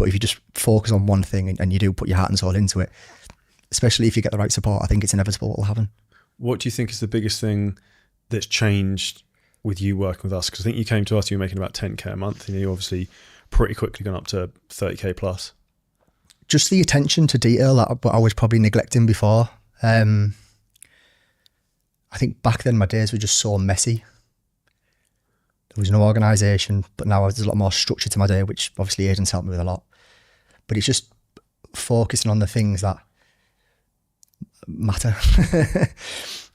But if you just focus on one thing and you do put your heart and soul into it, especially if you get the right support, I think it's inevitable what will happen. What do you think is the biggest thing that's changed with you working with us? Because I think you came to us, you were making about 10K a month, and you obviously pretty quickly gone up to 30K plus. Just the attention to detail that I was probably neglecting before. I think back then my days were just so messy. There was no organisation, but now there's a lot more structure to my day, which obviously Aidan's helped me with a lot. But it's just focusing on the things that matter.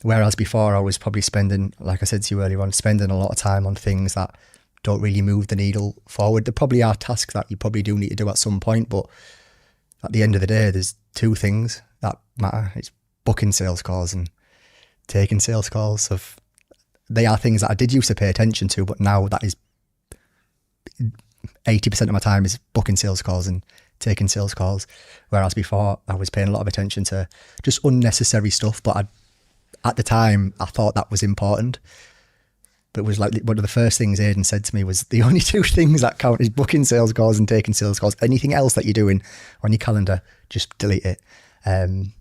Whereas before I was probably spending, like I said to you earlier on, spending a lot of time on things that don't really move the needle forward. There probably are tasks that you probably do need to do at some point, but at the end of the day, there's two things that matter. It's booking sales calls and taking sales calls. They are things that I did used to pay attention to, but now that is 80% of my time is booking sales calls and taking sales calls. Whereas before I was paying a lot of attention to just unnecessary stuff. But at the time I thought that was important. But it was like one of the first things Aidan said to me was the only two things that count is booking sales calls and taking sales calls. Anything else that you're doing on your calendar, just delete it. And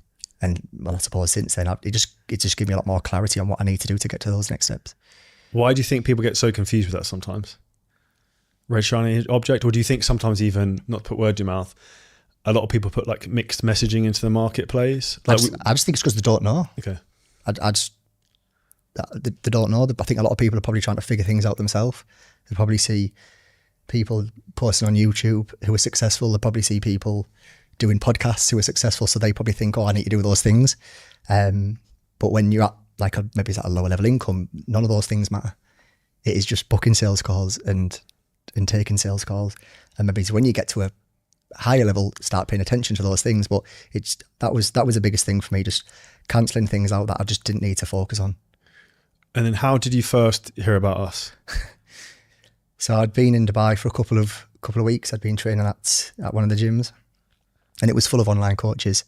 well, I suppose since then, it just gives me a lot more clarity on what I need to do to get to those next steps. Why do you think people get so confused with that sometimes? Red shiny object? Or do you think sometimes even, not to put words in your mouth, a lot of people put like mixed messaging into the marketplace? Like I just think it's because they don't know. Okay. They don't know. I think a lot of people are probably trying to figure things out themselves. They probably see people posting on YouTube who are successful. They probably see people doing podcasts who are successful, so they probably think, oh, I need to do those things. But when you're at maybe it's at a lower level income, none of those things matter. It is just booking sales calls and taking sales calls. And maybe it's when you get to a higher level, start paying attention to those things. But that was the biggest thing for me, just cancelling things out that I just didn't need to focus on. And then how did you first hear about us? So I'd been in Dubai for a couple of weeks. I'd been training at one of the gyms, and it was full of online coaches.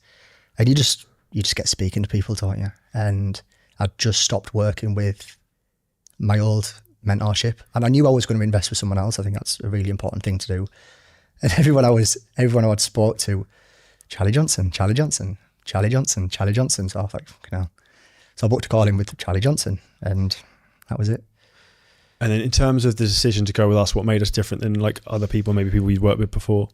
And you just get speaking to people, don't you? And I'd just stopped working with my old mentorship, and I knew I was going to invest with someone else. I think that's a really important thing to do. And everyone I'd spoke to, Charlie Johnson. So I was like, fucking hell. So I booked a call in with Charlie Johnson, and that was it. And then in terms of the decision to go with us, what made us different than like other people, maybe people you'd worked with before?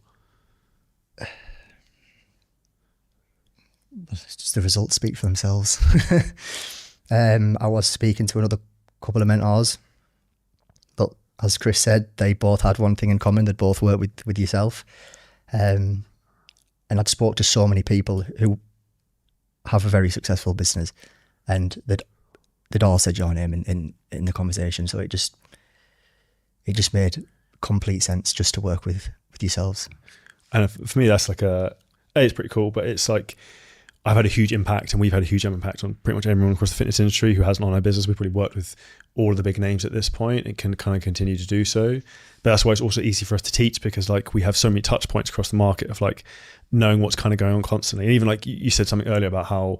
It's just the results speak for themselves. I was speaking to another couple of mentors, but as Chris said, they both had one thing in common. They'd both worked with yourself. And I'd spoke to so many people who have a very successful business, and they'd all said your name in the conversation. So it just made complete sense just to work with yourselves. And for me, that's like it's pretty cool, but it's like, I've had a huge impact, and we've had a huge impact on pretty much everyone across the fitness industry who has an online business. We've probably worked with all of the big names at this point. It can kind of continue to do so. But that's why it's also easy for us to teach, because like we have so many touch points across the market of like knowing what's kind of going on constantly. And even like you said something earlier about how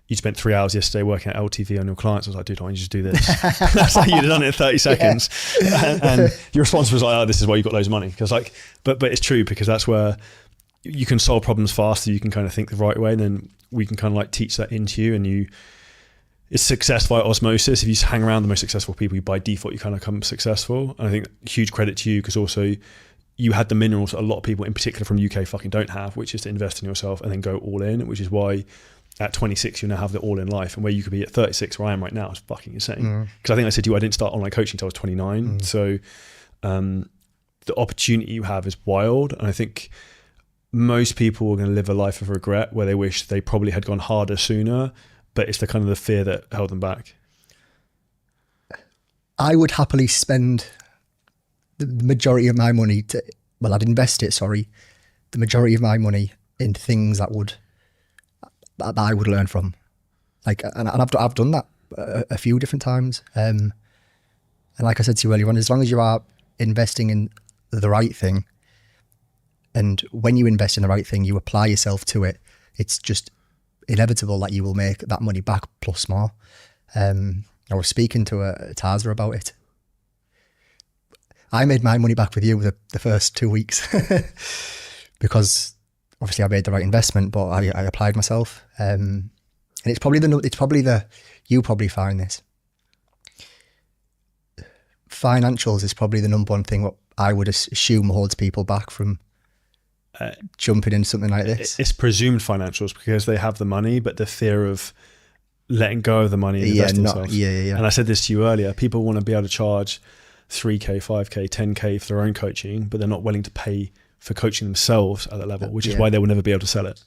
you spent 3 hours yesterday working at LTV on your clients. I was like, dude, why don't you just do this? That's like you'd have done it in 30 seconds. Yeah. And your response was like, oh, this is why you got loads of money. Because like, but it's true, because that's where you can solve problems faster. You can kind of think the right way, and then we can kind of like teach that into you, and it's success via osmosis. If you hang around the most successful people, you by default, you kind of become successful. And I think huge credit to you, because also you had the minerals that a lot of people in particular from UK fucking don't have, which is to invest in yourself and then go all in, which is why at 26, you now have the all in life, and where you could be at 36, where I am right now, is fucking insane. Because I think I said to you, I didn't start online coaching until I was 29. So the opportunity you have is wild. And I think most people are going to live a life of regret where they wish they probably had gone harder sooner, but it's the kind of the fear that held them back. I would happily spend the majority of my money I'd invest it, the majority of my money in things that I would learn from. Like, and I've done that a few different times. And like I said to you earlier on, as long as you are investing in the right thing, and when you invest in the right thing, you apply yourself to it, it's just inevitable that you will make that money back plus more. I was speaking to a Taza about it. I made my money back with you the first 2 weeks. because obviously I made the right investment, but I applied myself. And it's probably you probably find this. Financials is probably the number one thing what I would assume holds people back from jumping into something like this. It's presumed financials because they have the money, but the fear of letting go of the money and investing themselves. Yeah. And I said this to you earlier, people want to be able to charge 3K, 5K, 10K for their own coaching, but they're not willing to pay for coaching themselves at that level, which is why they will never be able to sell it.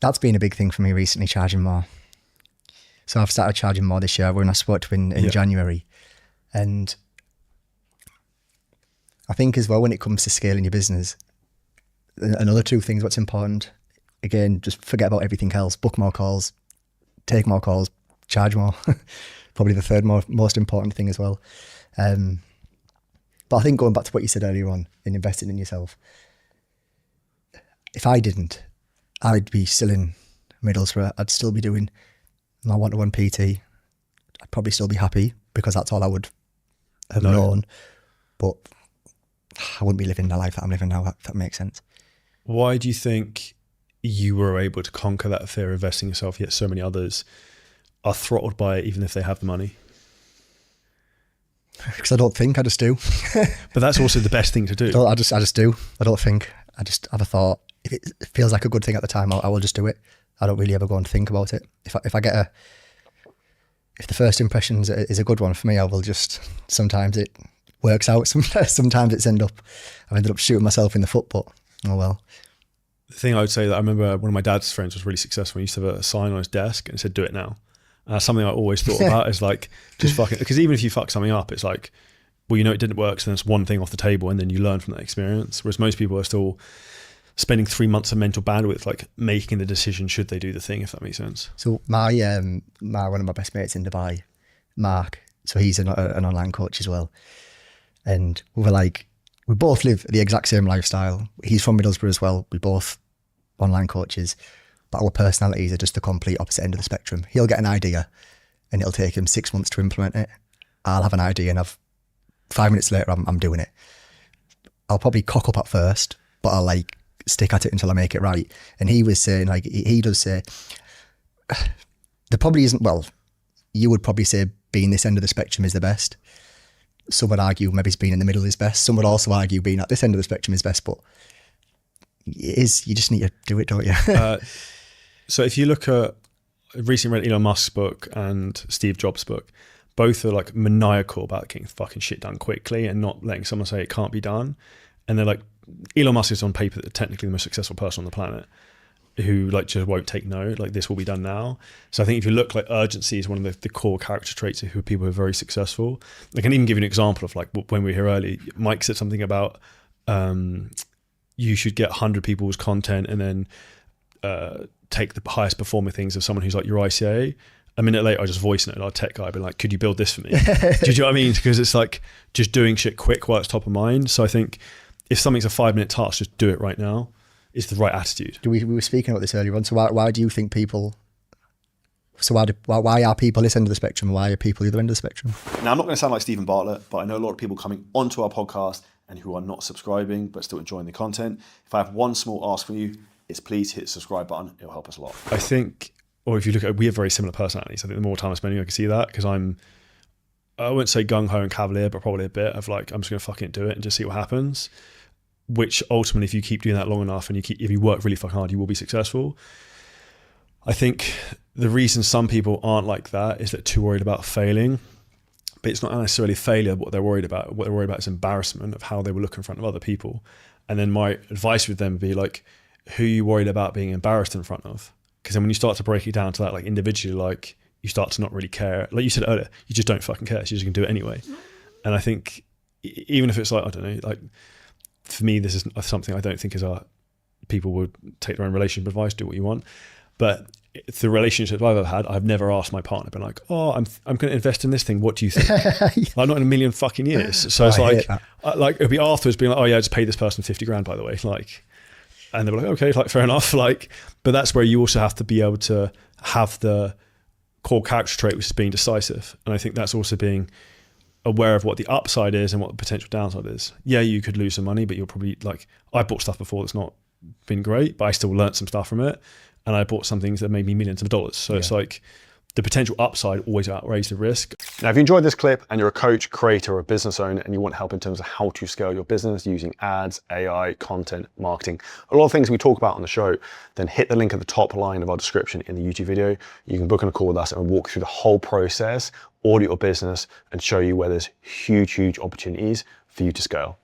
That's been a big thing for me recently, charging more. So I've started charging more this year when I spoke to in January. And I think as well, when it comes to scaling your business, another two things what's important, again, just forget about everything else. Book more calls, take more calls, charge more. Probably the third most important thing as well. But I think going back to what you said earlier on in investing in yourself, if I didn't, I'd be still in Middlesbrough. I'd still be doing my one-to-one PT. I'd probably still be happy because that's all I would have known. But I wouldn't be living the life that I'm living now, if that makes sense. Why do you think you were able to conquer that fear of investing in yourself, yet so many others are throttled by it even if they have the money? Because I don't think, I just do. But that's also the best thing to do. I just do. I don't think. I just have a thought. If it feels like a good thing at the time, I will just do it. I don't really ever go and think about it. If the first impression is a good one for me, I will just, sometimes it works out. Sometimes I've ended up shooting myself in the foot, but oh well. The thing I would say that I remember one of my dad's friends was really successful. He used to have a sign on his desk and it said, "Do it now." Something I always thought about is like, just fucking, because even if you fuck something up, it's like, well, you know, it didn't work. So then it's one thing off the table and then you learn from that experience. Whereas most people are still spending 3 months of mental bandwidth, like making the decision, should they do the thing, if that makes sense. So my one of my best mates in Dubai, Mark, so he's an online coach as well. And we both live the exact same lifestyle. He's from Middlesbrough as well. We both online coaches, but our personalities are just the complete opposite end of the spectrum. He'll get an idea and it'll take him 6 months to implement it. I'll have an idea and 5 minutes later, I'm doing it. I'll probably cock up at first, but I'll stick at it until I make it right. And he was saying, he does say, there probably isn't, well, you would probably say being this end of the spectrum is the best. Some would argue maybe being in the middle is best. Some would also argue being at this end of the spectrum is best, but it is, you just need to do it, don't you? So if you look at, recently read Elon Musk's book and Steve Jobs' book, both are maniacal about getting fucking shit done quickly and not letting someone say it can't be done. And they're Elon Musk is on paper technically the most successful person on the planet who just won't take no, this will be done now. So I think if you look, urgency is one of the core character traits of who people who are very successful. I can even give you an example of when we were here early, Mike said something about you should get 100 people's content and then take the highest performing things of someone who's your ICA. A minute later, I just voice noted our tech guy, being could you build this for me? Do you know what I mean? Because it's just doing shit quick while it's top of mind. So I think if something's a 5-minute task, just do it right now. It's the right attitude. We were speaking about this earlier on. So why do you think people? So why are people this end of the spectrum? Why are people the other end of the spectrum? Now, I'm not going to sound like Stephen Bartlett, but I know a lot of people coming onto our podcast and who are not subscribing but still enjoying the content. If I have one small ask from you, it's please hit the subscribe button. It'll help us a lot. I think, or if you look at, we have very similar personalities. I think the more time I'm spending, I can see that because I wouldn't say gung-ho and cavalier, but probably a bit of I'm just going to fucking do it and just see what happens. Which ultimately, if you keep doing that long enough and if you work really fucking hard, you will be successful. I think the reason some people aren't like that is they're too worried about failing. But it's not necessarily failure what they're worried about. What they're worried about is embarrassment of how they will look in front of other people. And then my advice with them would be who are you worried about being embarrassed in front of? Because then when you start to break it down to that individually, you start to not really care. Like you said earlier, you just don't fucking care. So you're just going to do it anyway. And I think even if it's I don't know, for me, this is something I don't think is people would take their own relationship advice, do what you want. But the relationships I've ever had, I've never asked my partner, been I'm going to invest in this thing. What do you think? Not in a million fucking years. So it's it'd be afterwards being oh yeah, I just paid this person 50 grand, by the way. And they were okay, fair enough. But that's where you also have to be able to have the core character trait, which is being decisive. And I think that's also being aware of what the upside is and what the potential downside is. Yeah, you could lose some money, but you'll probably like, I bought stuff before that's not been great, but I still learned some stuff from it. And I bought some things that made me millions of dollars. So it's like the potential upside always outweighs the risk. Now, if you enjoyed this clip and you're a coach, creator, or a business owner and you want help in terms of how to scale your business using ads, AI, content, marketing, a lot of things we talk about on the show, then hit the link at the top line of our description in the YouTube video. You can book in a call with us and walk through the whole process, audit your business, and show you where there's huge, huge opportunities for you to scale.